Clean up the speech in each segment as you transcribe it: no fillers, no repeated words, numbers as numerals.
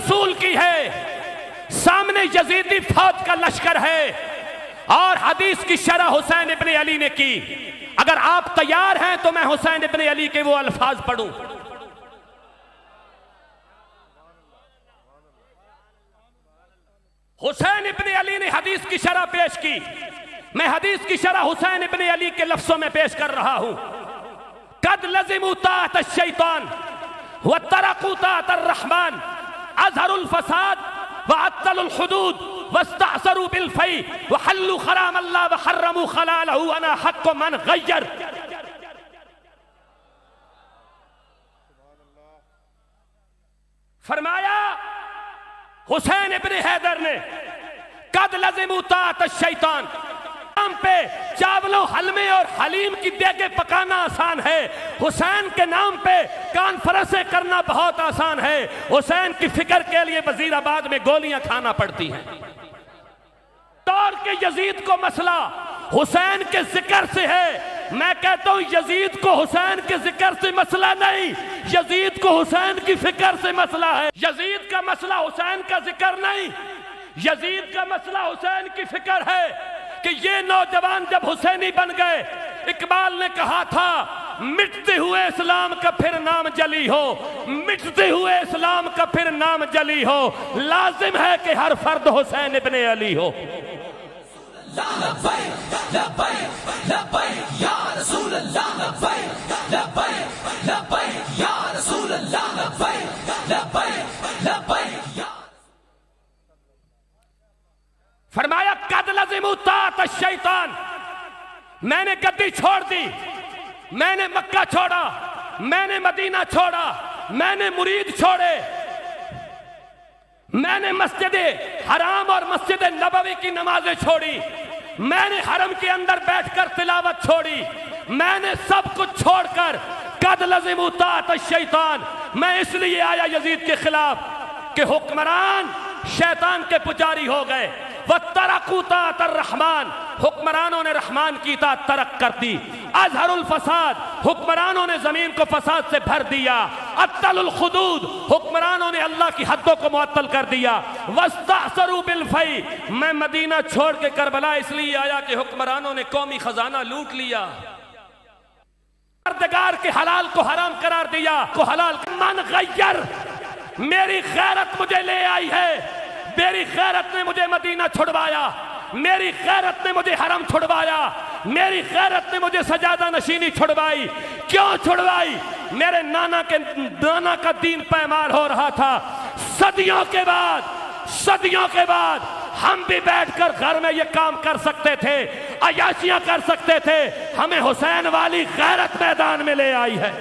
रसूल की है, सामने यजीदी फौज का लश्कर है, और हदीस की शरह हुसैन इब्ने अली ने की। अगर आप तैयार हैं तो मैं हुसैन इब्ने अली के वो अल्फाज पढ़ूं। हुसैन इब्ने अली ने हदीस की शरह पेश की। मैं हदीस की शरह हुसैन इब्ने अली के लफ्जों में पेश कर रहा हूं। कद लज़िमू ताअत अश-शैतान व तरकू ताअत अर्रहमान अज़हरुल फसाद व अत्तलुल हुदूद वस्तअसरू बिल फै व हल्लू खराम अल्लाह व हर्रमू खलालहू अना हक़्क़ु मन गय्यर। फरमाया हुसैन इब्ने हैदर ने, कद लज़िमू ताअत अश-शैतान, नाम पे चावलों हलमे और हलीम की देगे पकाना आसान है, हुसैन के नाम पे कॉन्फ्रेंसें करना बहुत आसान है। हुसैन की फिक्र के लिए वजीराबाद में गोलियां खाना पड़ती हैं। दौर के यजीद को मसला हुसैन के जिक्र से है। मैं कहता हूं यजीद को हुसैन के जिक्र से मसला नहीं, यजीद को हुसैन की फिक्र से मसला है। यजीद का मसला हुसैन का जिक्र नहीं, यजीद का मसला हुसैन की फिक्र है कि ये नौजवान जब हुसैनी बन गए, इकबाल ने कहा था मिटते हुए इस्लाम का फिर नाम जली हो, मिटते हुए इस्लाम का फिर नाम जली हो, लाजिम है कि हर फर्द हुसैन इब्ने अली हो। फरमाया कद लज़िमू ताअत अश-शैतान, मैंने गद्दी छोड़ दी, मैंने मक्का छोड़ा, मैंने मदीना छोड़ा, मैंने मुरीद छोड़े, मैंने मस्जिद हराम और मस्जिद नबवी की नमाजें छोड़ी, मैंने हरम के अंदर बैठकर तिलावत छोड़ी, मैंने सब कुछ छोड़कर कद लज़िमू ताअत अश-शैतान, मैं इसलिए आया यजीद के खिलाफ कि हुक्मरान शैतान के पुजारी हो गए। व तरकू ताअत अर्रहमान, हुक्मरानों ने रहमान की इताअत तरक कर दी। अज़हरुल फसाद, हुक्मरानों ने जमीन को फसाद से भर दिया। अत्तलुल हुदूद, हुक्मरानों ने अल्लाह की हदों को मुअत्तल कर दिया। वस्तअसरू बिल फै, मैं मदीना छोड़ के करबला इसलिए आया कि हुक्मरानों ने कौमी खजाना लूट लिया, परवरदिगार के हलाल को हराम करार दिया, को हलाल मन गय्यर। मेरी गैरत मुझे ले आई है, मेरी गैरत ने मुझे मदीना छुड़वाया, मेरी गैरत ने मुझे हरम छुड़वाया, मेरी गैरत ने मुझे सजादा नशीनी छुड़वाई। क्यों छुड़वाई? मेरे नाना का दीन पैमार हो रहा था। सदियों के बाद हम भी बैठकर घर में ये काम कर सकते थे, अयाशियां कर सकते थे। हमें हुसैन वाली गैरत मैदान में ले आई है।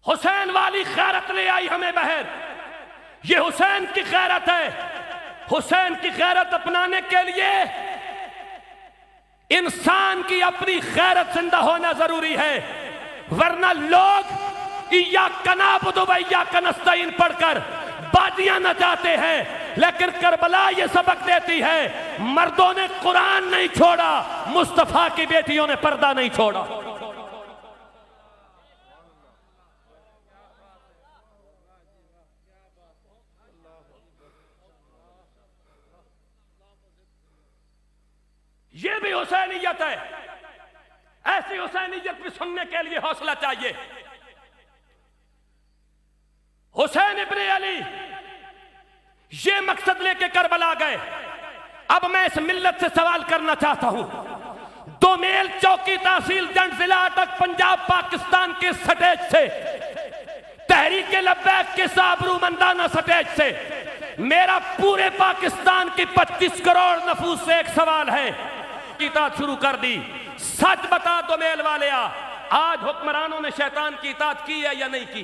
हुसैन वाली गैरत ले आई हमें बहर। ये हुसैन की गैरत है। हुसैन की गैरत अपनाने के लिए इंसान की अपनी गैरत जिंदा होना जरूरी है, वरना लोग इय्याका नअबुदु व इय्याका नस्तईन पढ़कर बाजियां नचाते हैं, लेकिन करबला ये सबक देती है मर्दों ने कुरान नहीं छोड़ा, मुस्तफा की बेटियों ने पर्दा नहीं छोड़ा। ये भी हुसैनियत है। ऐसी हुसैनियत भी सुनने के लिए हौसला चाहिए। हुसैन इब्ने अली ये मकसद लेके करबला गए। अब मैं इस मिल्लत से सवाल करना चाहता हूं, दोमेल चौकी तहसील जंड जिला अटक पंजाब पाकिस्तान के स्टेज से, तहरीके लब्बैक के साबरूमंदाना स्टेज से मेरा पूरे पाकिस्तान की 25 करोड़ नफूस से एक सवाल है। इताअत शुरू कर दी। सच बता दो मेल वाले, आज हुक्मरानों ने शैतान की इताअत की है या नहीं की?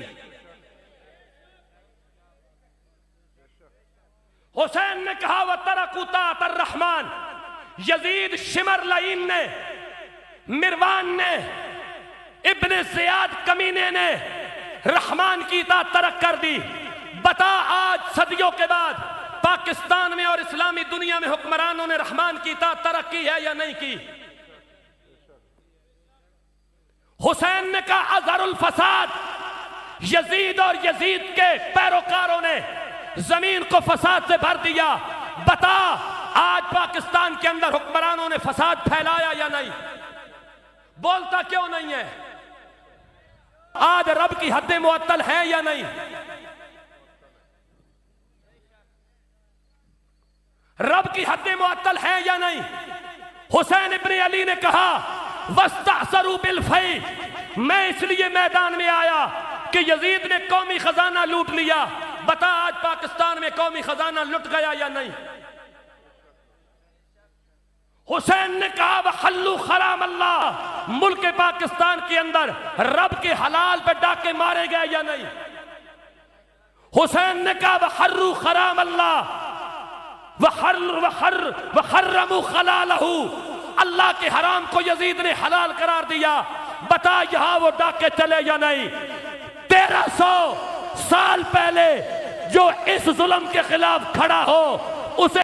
हुसैन ने कहा व तरकू ताअत अर्रहमान। यजीद शिमर लईन ने, मिरवान ने, इब्ने ज़ियाद कमीने ने रहमान की इताअत तरक कर दी। बता आज सदियों के बाद पाकिस्तान में और इस्लामी दुनिया में हुक्मरानों ने रहमान की इताअत तरक्की है या नहीं की? हुसैन ने कहा अज़हरुल फसाद, यजीद और यजीद के पैरोकारों ने जमीन को फसाद से भर दिया। बता आज पाकिस्तान के अंदर हुक्मरानों ने फसाद फैलाया या नहीं? बोलता क्यों नहीं है? आज रब की हद्दें मुअत्तल है या नहीं? रब की हद्दें मुअत्तल है या नहीं? हुसैन इब्न अली ने कहा वस्तअसरू बिल फै, मैं इसलिए मैदान में आया कि यजीद ने कौमी खजाना लूट लिया। बता आज पाकिस्तान में कौमी खजाना लुट गया या नहीं? हुसैन ने कहा वहल्लू खराम अल्लाह, मुल्क पाकिस्तान के अंदर रब के हलाल पे डाके मारे गए या नहीं? हुसैन ने कहा वहर्रू खराम अल्लाह वहर्रमू खलालहू, अल्लाह के हराम को यजीद ने हलाल करार दिया। बता यहां वो डाके चले या नहीं? 1300 साल पहले जो इस जुल्म के खिलाफ खड़ा हो उसे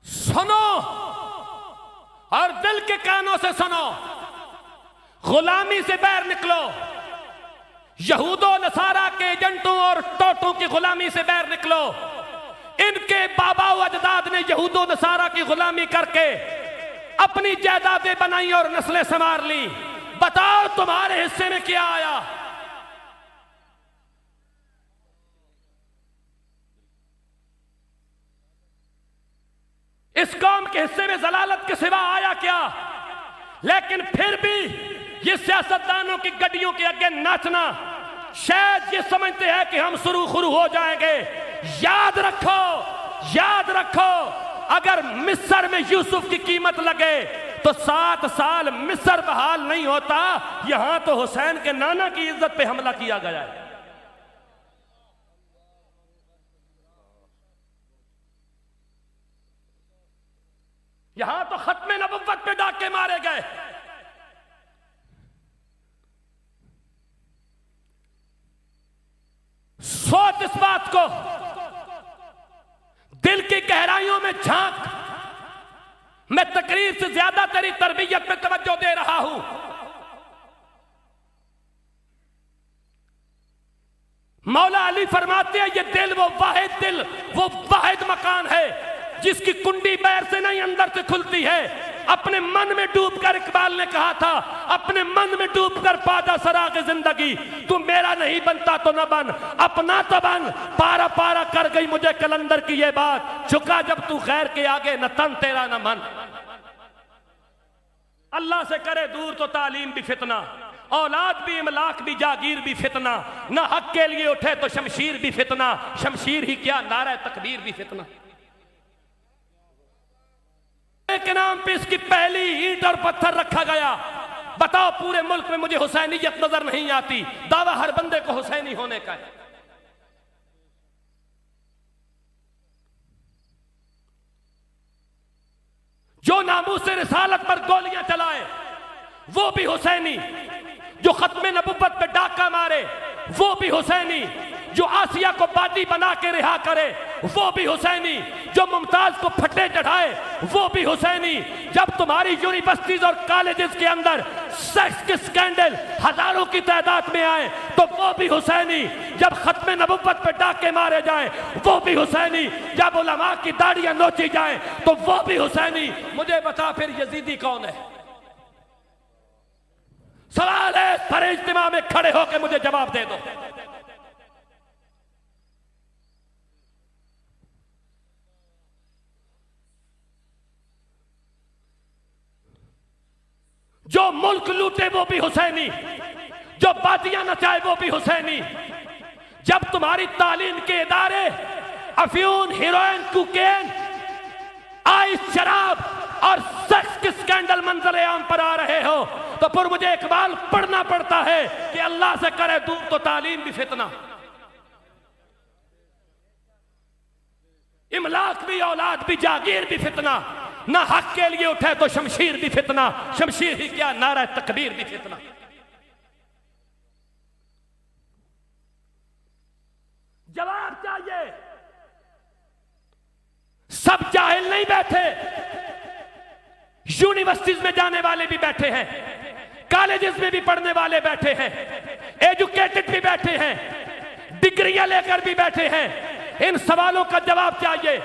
सुनो और दिल के कानों से सुनो, गुलामी से बाहर निकलो, यहूदो नसारा के एजेंटों और टोटों की गुलामी से बाहर निकलो। इनके बाबा अजदाद ने यहूदो नसारा की गुलामी करके अपनी जायदादें बनाई और नस्लें संवार ली। बताओ तुम्हारे हिस्से में क्या आया? इस कौम के हिस्से में जलालत के सिवा आया क्या? लेकिन फिर भी ये सियासतदानों की गड्डियों के आगे नाचना, शायद ये समझते हैं कि हम सुरूखुरू हो जाएंगे। याद रखो, याद रखो, अगर मिस्र में यूसुफ की कीमत लगे तो 7 साल मिस्र बहाल नहीं होता। यहां तो हुसैन के नाना की इज्जत पे हमला किया गया है। यहां तो खत्मे नबुव्वत पे डाके मारे गए। सोच इस बात को, दिल की गहराइयों में झांक। मैं तकरीर से ज्यादा तेरी तरबियत पे तवज्जो दे रहा हूं। मौला अली फरमाते हैं ये दिल वो वाहिद मकान है जिसकी कुंडी बाहर से नहीं अंदर से खुलती है। अपने मन में डूबकर, इकबाल ने कहा था, अपने मन में डूबकर पादा सराग जिंदगी। तू मेरा नहीं बनता तो न बन, अपना तो बन। पारा पारा कर गई मुझे कलंदर की ये बात, झुका जब तू गैर के आगे न तन तेरा न मन। अल्लाह से करे दूर तो तालीम भी फितना, औलाद भी, इमलाक भी, जागीर भी फितना। न हक के लिए उठे तो शमशीर भी फितना, शमशीर ही क्या नारा तकबीर भी फितना। के नाम पे इसकी पहली ईंट और पत्थर रखा गया। बताओ पूरे मुल्क में मुझे हुसैनियत नजर नहीं आती। दावा हर बंदे को हुसैनी होने का है। जो नामूस से रिसालत पर गोलियां चलाए वो भी हुसैनी, जो खत्मे नबुव्वत पे डाका मारे वो भी हुसैनी, जो आसिया को बादी बना के रिहा करे वो भी हुसैनी, जो मुमताज को फटे चढ़ाए वो भी हुसैनी। जब तुम्हारी यूनिवर्सिटीज और कॉलेजेस के अंदर सेक्स के स्कैंडल हजारों की तादाद में आए तो वो भी हुसैनी। जब खत्मे नबुव्वत पे डाके मारे जाए वो भी हुसैनी। जब उलमा की दाढ़ियां नोची जाए तो वो भी हुसैनी। मुझे बता फिर यजीदी कौन है? सवाल है, पर इज्तिमा में खड़े होकर मुझे जवाब दे दो। जो मुल्क लूटे वो भी हुसैनी, जो बातियां नचाए वो भी हुसैनी। जब तुम्हारी तालीम के इदारे अफ्यून, हेरोइन, कोकेन, आइस, शराब और सेक्स के स्कैंडल मंजरे आम पर आ रहे हो तो फिर मुझे इकबाल पढ़ना पड़ता है कि अल्लाह से करे दूर तो तालीम भी फितना, इमलाक भी, औलाद भी, जागीर भी फितना, ना हक के लिए उठे तो शमशीर भी फितना, शमशीर ही क्या नारा तकबीर भी फितना। जवाब चाहिए। सब जाहिल नहीं बैठे, यूनिवर्सिटीज में जाने वाले भी बैठे हैं, कॉलेजेस में भी पढ़ने वाले बैठे हैं, एजुकेटेड भी बैठे हैं, डिग्रियां लेकर भी बैठे हैं। इन सवालों का जवाब चाहिए।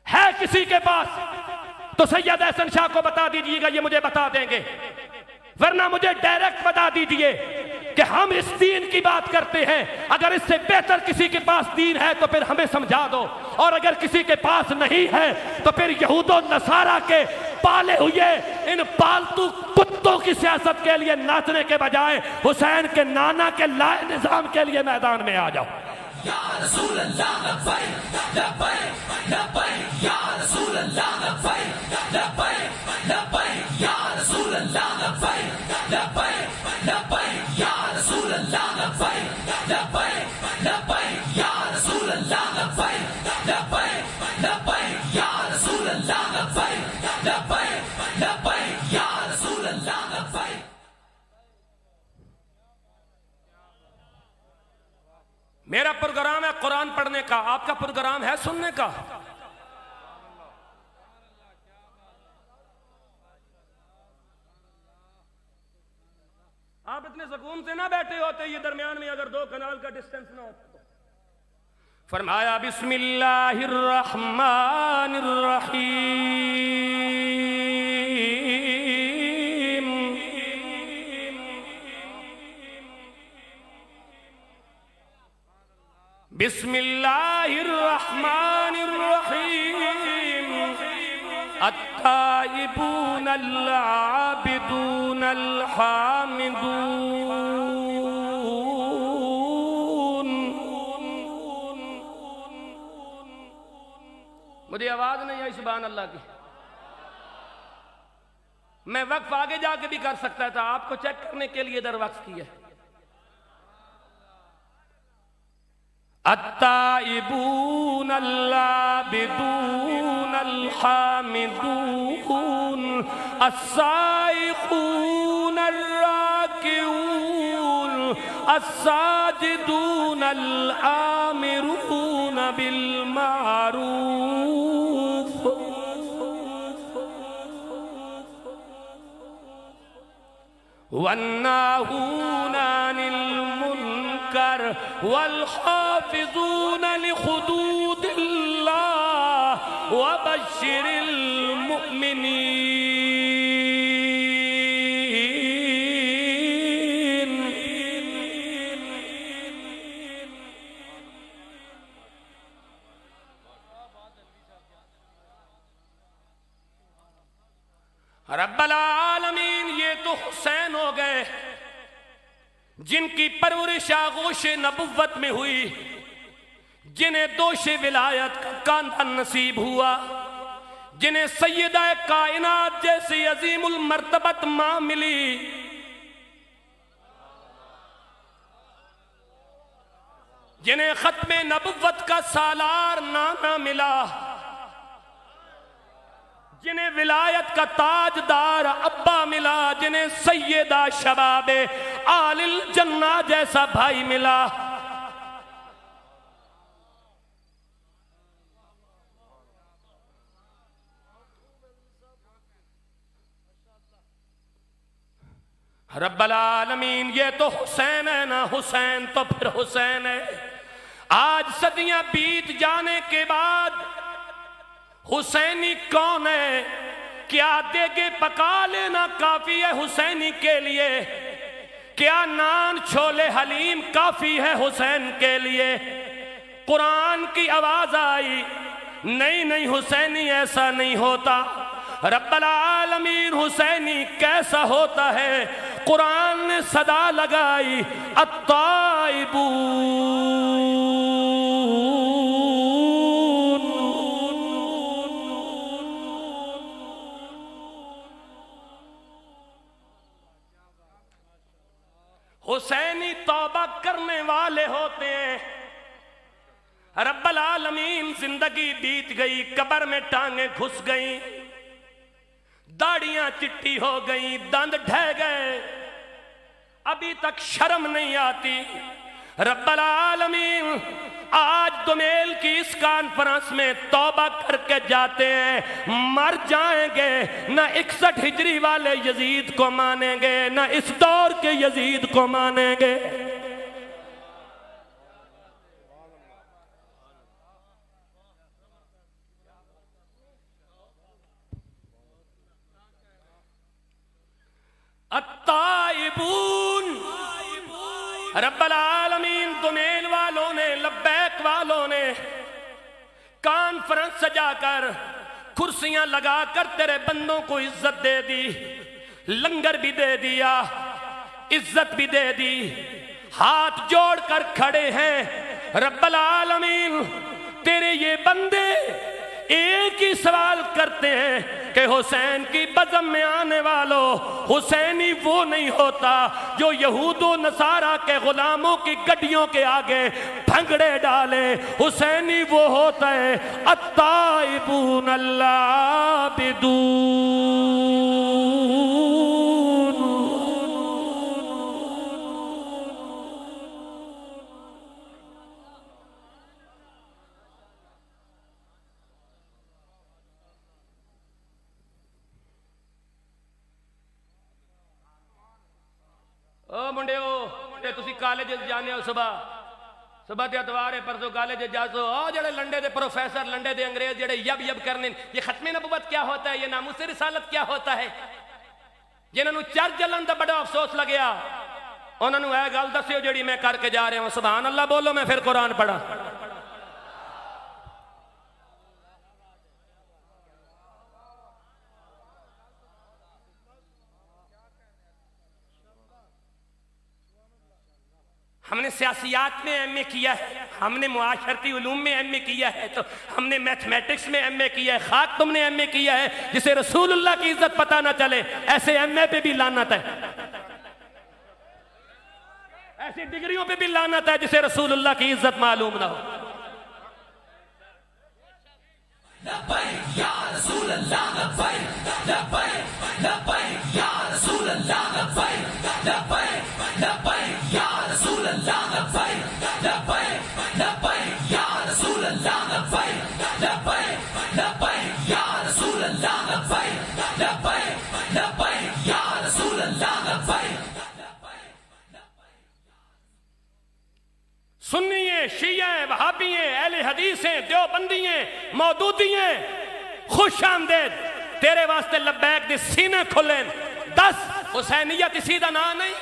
है किसी के पास तो सैयद हसन शाह को बता दीजिएगा, ये मुझे बता देंगे, वरना मुझे डायरेक्ट बता दीजिए कि हम इस दीन की बात करते हैं, अगर इससे बेहतर किसी के पास दीन है तो फिर हमें समझा दो, और अगर किसी के पास नहीं है तो फिर यहूदो नसारा के पाले हुए इन पालतू कुत्तों की सियासत के लिए नाचने के बजाय हुसैन के नाना के लाए निजाम के लिए मैदान में आ जाओ। या रसूल अल्लाह लब्बैक लब्बैक लब्बैक, या रसूल अल्लाह लब्बैक लब्बैक लब्बैक, या रसूल अल्लाह लब्बैक लब्बैक लब्बैक, या रसूल अल्लाह लब्बैक लब्बैक लब्बैक, या रसूल अल्लाह लब्बैक लब्बैक लब्बैक, या रसूल अल्लाह लब्बैक लब्बैक लब्बैक, या रसूल अल्लाह लब्बैक। मेरा प्रोग्राम है कुरान पढ़ने का, आपका प्रोग्राम है सुनने का। आप इतने सुकून से ना बैठे होते ये दरमियान में अगर 2 कनाल का डिस्टेंस ना होता तो। फरमाया बिस्मिल्लाहिर रहमानिर रहीम, बिस्मिल्लाहिर रहमानिर रहीम, अत्ताइबून अल-आबिदून अल-हामिदून। मुझे आवाज नहीं आई सुभान अल्लाह की। मैं वक्फ आगे जाके भी कर सकता था, आपको चेक करने के लिए दर वक्फ किया। अत्ताइबून अल-आबिदून अल-हामिदून, अस्साइखून अर्राकिऊन, अस्साजिदून अल-आमिरून बिल मारूफ, वन्नाहून अनिल मुनकर, वल्हाफिजून लिहुदूदिल्लाह, वबश्शिरिल मुमिनीन। रब्बल आलमीन, ये तो हुसैन हो गए जिनकी परवरिश आगोश नबुव्वत में हुई, जिन्हें दोषे विलायत का कांधा नसीब हुआ, जिन्हें सैयदा कायनात जैसी अजीमुल मर्तबत मां मिली, जिन्हें खत्मे नबुव्वत का सालार नाना मिला, जिन्हें विलायत का ताजदार अब्बा मिला, जिन्हें सैयदा शबाबे आलिल जन्ना जैसा भाई मिला। रब्बल आलमीन, ये तो हुसैन है ना, हुसैन तो फिर हुसैन है। आज सदियां बीत जाने के बाद हुसैनी कौन है? क्या देगे पका लेना काफी है हुसैनी के लिए? क्या नान छोले हलीम काफी है हुसैन के लिए? कुरान की आवाज आई, नहीं नहीं हुसैनी ऐसा नहीं होता। रब्बल आलमीन हुसैनी कैसा होता है। कुरान ने सदा लगाई अत्ताइबून, हुसैनी तौबा करने वाले होते हैं। रब्बल आलमीन जिंदगी बीत गई, कब्र में टांगे घुस गई, दाढ़ियां चिट्टी हो गई, दंद ढह गए, अभी तक शर्म नहीं आती। रब्बल आलमीन आज दुमेल की इस कॉन्फ्रेंस में तौबा करके जाते हैं, मर जाएंगे न 61 हिजरी वाले यजीद को मानेंगे, न इस दौर के यजीद को मानेंगे। अत्ताइबून, रब्बल आलमीन दुमेल वालों ने, लब्बैक वालों ने कॉन्फ्रेंस सजाकर कुर्सियां लगाकर तेरे बंदों को इज्जत दे दी, लंगर भी दे दिया, इज्जत भी दे दी, हाथ जोड़कर खड़े हैं। रब्बल आलमीन तेरे ये बंदे एक ही सवाल करते हैं कि हुसैन की बज़म में आने वालों, हुसैनी वो नहीं होता जो यहूदो नसारा के गुलामों की गड्डियों के आगे भंगड़े डाले। हुसैनी वो होता है अत्ताइबून अल्लाबिदून। ओ मुंडे तुसी कॉलेज जाने हो, सुबह सुबह ते अतवार है, परसों कॉलेज जासो। ओ जड़े लंडे दे प्रोफेसर, लंडे दे अंग्रेज जड़े यब यब करने, ये खत्मे नबुवत क्या होता है, ये नामुस रिसालत क्या होता है, जिन्होंने चर जलन का बड़ा अफसोस लग्या, उन्होंने यह गल दस्यो जी मैं करके जा रहा हूं। सुभान अल्लाह बोलो, मैं फिर कुरान पढ़ा। हमने सियासियात में एमए किया है, हमने मुआशरती उलूम में एमए किया है, तो हमने मैथमेटिक्स में एमए किया है। खाक तुमने एमए किया है जिसे रसूलुल्लाह की इज्जत पता ना चले, ऐसे एमए पे भी लानत है, ऐसी डिग्रियों पे भी लानत है जिसे रसूलुल्लाह की इज्जत मालूम ना हो। लब्बैक या रसूलल्लाह, लब्बैक लब्बैक लब्बैक या रसूलल्लाह, लब्बैक लब्बैक लब्बैक या रसूलल्लाह, लब्बैक लब्बैक लब्बैक या रसूलल्लाह, लब्बैक लब्बैक लब्बैक या रसूलल्लाह, लब्बैक लब्बैक लब्बैक या रसूलल्लाह, लब्बैक। सुन्निये, शिये, वहाबिये, अहले हदीसें, देवबंदिये, मौदूदिये, खुश आमदेद तेरे वास्ते लब्बैक दे सीने खुले। 10 हुसैनियत इसी दा नाम नहीं।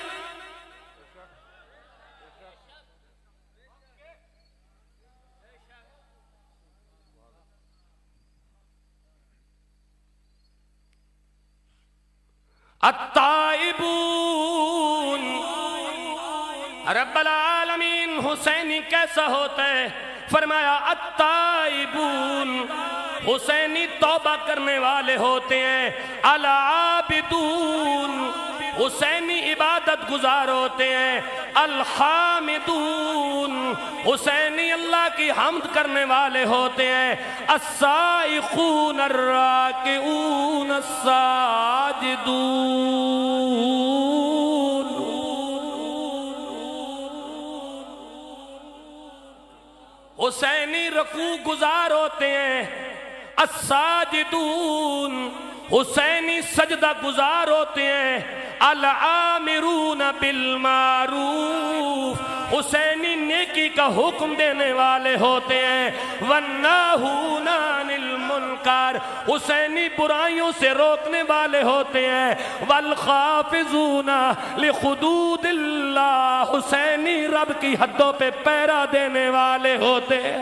अत्ताइबून, रब्बल आलमीन हुसैनी कैसा होता है, फरमाया अत्ताइबून हुसैनी तौबा करने वाले होते हैं। अल आबिदून हुसैनी इबादत गुजार होते हैं। अल हामिदून हुसैनी अल्लाह की हम्द करने वाले होते हैं। अस्साइखून अर्राकिऊन अस्साजिदून हुसैनी रकू गुजार होते हैं। अस्साजिदून हुसैनी सजदा गुजार होते हैं। अल आमिरून बिल मारूफ हुसैनी नेकी का हुक्म देने वाले होते हैं। वन्नाहूना अनिल मुनकर हुसैनी बुराइयों से रोकने वाले होते हैं। वल खाफिजूना लिखुदूदिल्लाह हुसैनी रब की हदों पे पहरा देने वाले होते हैं।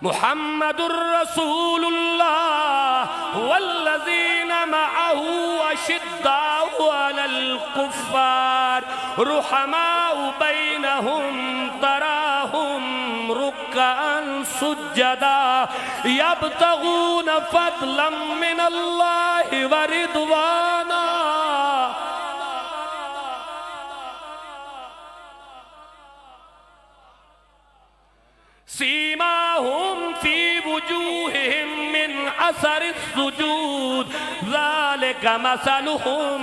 मुहम्मदुर रसूलुल्लाह वल्लज़ीना मअहू अशिद्दाउ अलल कुफ़्फ़ार रुहमाउ बैनहुम तराहुम रुक्कअन सुज्जदा यब्तगून फ़ज़लन मिनल्लाहि व रिदवाना। सीमाहुम फी वुजूहिहिम मिन असरिस सुजूद ज़ालिका मसलुहुम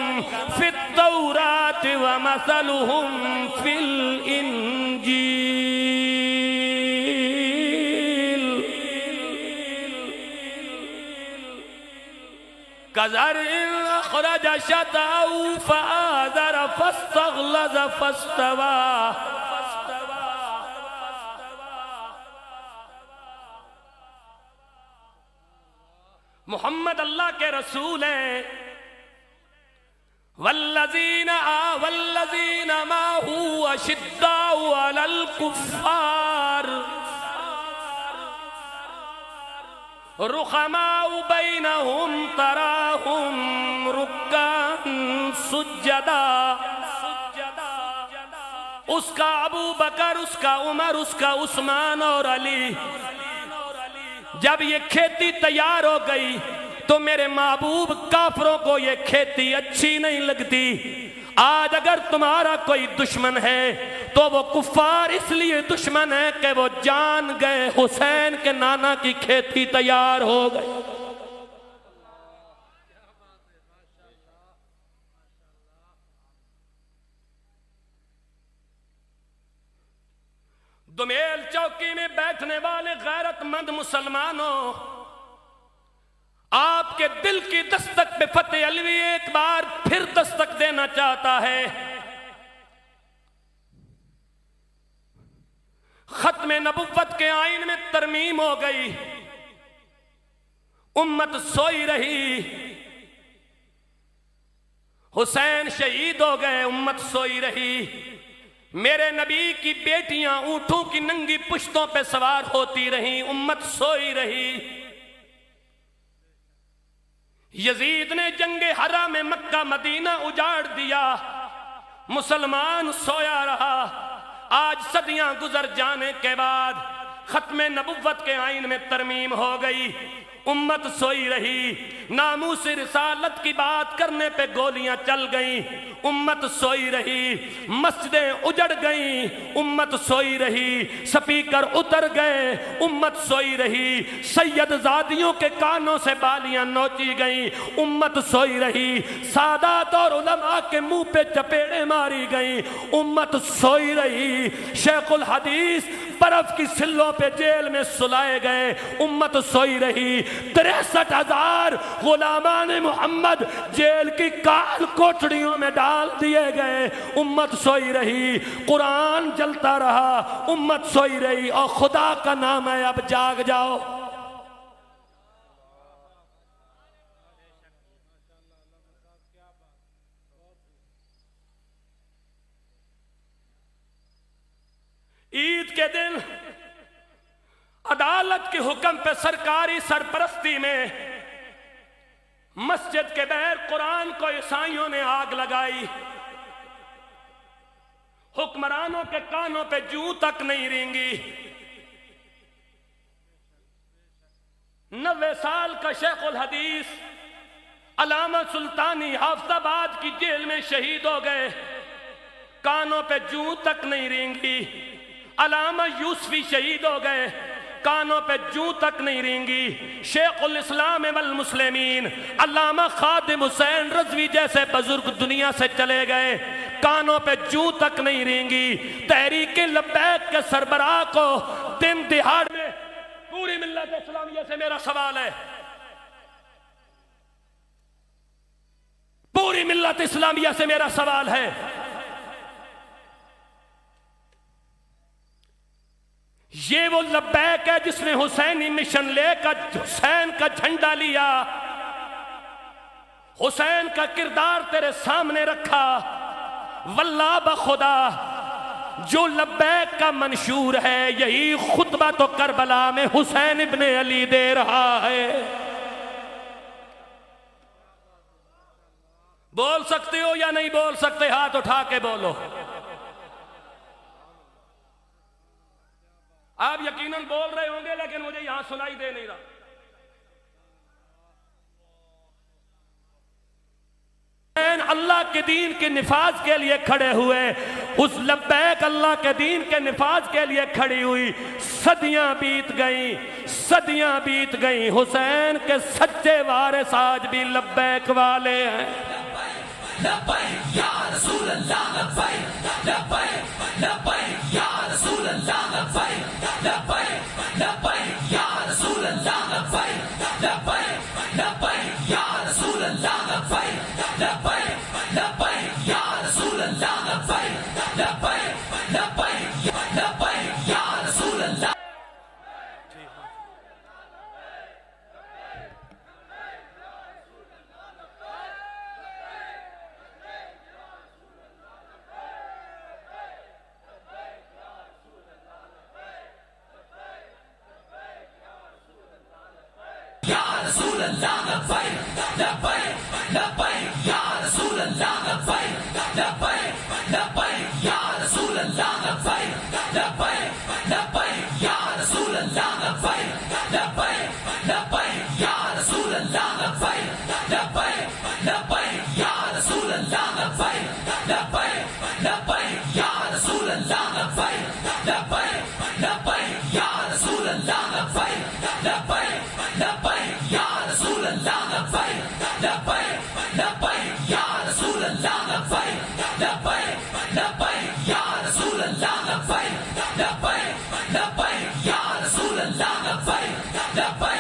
फित तौरात व मसलुहुम फिल इंजील। कज़रइन अख़रज शतअहू फ़आज़र फ़स्तग़लज़ फ़स्तवा। मोहम्मद अल्लाह के रसूल हैं। वल्लज़ीना माहू अशिद्दाउ अलल कुफ़्फ़ार रुहमाउ बैनहुम तराहुम रुक्कअन सुज्जदा। उसका अबू बकर, उसका उमर, उसका उस्मान और अली, जब ये खेती तैयार हो गई तो मेरे महबूब काफरों को ये खेती अच्छी नहीं लगती। आज अगर तुम्हारा कोई दुश्मन है तो वो कुफ्फार इसलिए दुश्मन है कि वो जान गए हुसैन के नाना की खेती तैयार हो गई। दुमेल चौकी में बैठने वाले गैरतमंद मुसलमानों, आपके दिल की दस्तक पे फतेह अलवी एक बार फिर दस्तक देना चाहता है। खत्म नबुव्वत के आईन में तरमीम हो गई, उम्मत सोई रही, हुसैन शहीद हो गए, उम्मत सोई रही। मेरे नबी की बेटियां ऊंटों की नंगी पुश्तों पे सवार होती रहीं, उम्मत सोई रही। यजीद ने जंगे हरा में मक्का मदीना उजाड़ दिया, मुसलमान सोया रहा। आज सदियां गुजर जाने के बाद खत्म नबुव्वत के आईन में तरमीम हो गई, उम्मत सोई रही। नामूस रिसालत की बात करने पे गोलियां चल गईं, उम्मत सोई रही। मस्जिदें उजड़ गईं, उम्मत सोई रही। स्पीकर उतर गए, उम्मत सोई रही। सैयदजादियों के कानों से बालियां नोची गईं, उम्मत सोई रही। सादात और उलमा के मुंह पे चपेड़े मारी गईं, उम्मत सोई रही। शेखुल हदीस बर्फ की सिल्लों पे जेल में सुलाए गए, उम्मत सोई रही। 63,000 गुलामान मोहम्मद जेल की काल कोठड़ियों में डाल दिए गए, उम्मत सोई रही। कुरान जलता रहा, उम्मत सोई रही। और खुदा का नाम है, अब जाग जाओ। ईद के दिन अदालत के हुक्म पे सरकारी सरपरस्ती में मस्जिद के बहर कुरान को ईसाइयों ने आग लगाई। हुक्मरानों के कानों पे जूं तक नहीं रेंगी। 90 साल का शेखुल हदीस अलामा सुल्तानी हाफिजाबाद की जेल में शहीद हो गए, कानों पे जूं तक नहीं रेंगी। अलामा यूसुफी शहीद हो गए, कानों पे जूं तक नहीं रेंगी। शेखुल इस्लाम वल मुस्लिमीन अल्लामा खादिम हुसैन रज़वी जैसे बुजुर्ग दुनिया से चले गए, कानों पे जूं तक नहीं रेंगी। तहरीक लब्बैक के सरबराह को दिन दिहाड़ में पूरी मिल्लत इस्लामिया से मेरा सवाल है, पूरी मिल्लत इस्लामिया से मेरा सवाल है, ये वो लब्बैक है जिसने हुसैनी मिशन लेकर हुसैन का झंडा लिया, हुसैन का किरदार तेरे सामने रखा। वल्लाह बखुदा जो लब्बैक का मंशूर है, यही खुतबा तो करबला में हुसैन इब्ने अली दे रहा है। बोल सकते हो या नहीं बोल सकते? हाथ उठा के बोलो। आप यकीनन बोल रहे होंगे, लेकिन मुझे यहां सुनाई दे नहीं रहा। अल्लाह के दीन के निफाज के लिए खड़े हुए, उस लब्बैक अल्लाह के दीन के निफाज के लिए खड़ी हुई। सदियां बीत गईं, सदियां बीत गईं। हुसैन के सच्चे वारिस आज भी लब्बैक वाले हैं। लब्बैक या रसूल अल्लाह, लब्बैक लब्बैक लब्बैक या रसूल अल्लाह, लब्बैक लब्बैक लब्बैक या रसूल अल्लाह, लब्बैक लब्बैक लब्बैक या रसूल अल्लाह, लब्बैक लब्बैक लब्बैक या रसूल अल्लाह, लब्बैक लब्बैक लब्बैक लब्बैक या रसूल अल्लाह। या रसूल अल्लाह, लब्बैक लब्बैक लब्बैक या रसूल अल्लाह, लब्बैक लब्बैक लब्बैक या रसूल अल्लाह, लब्बैक लब्बैक लब्बैक या रसूल अल्लाह, लब्बैक लब्बैक लब्बैक या रसूल अल्लाह, लब्बैक लब्बैक लब्बैक या रसूल अल्लाह, लब्बैक लब्बैक लब्बैक या रसूल अल्लाह, लब्बैक लब्बैक लब्बैक या रसूल अल्लाह, लब्बैक लब्बैक लब्बैक या रसूल अल्लाह, लब्बैक लब्बैक लब्बैक या रसूल अल्लाह, लब्बैक लब्बैक लब्बैक या रसूल अल्लाह, लब्बैक लब्बैक लब्बैक या रसूल अल्लाह, लब्बैक लब्बैक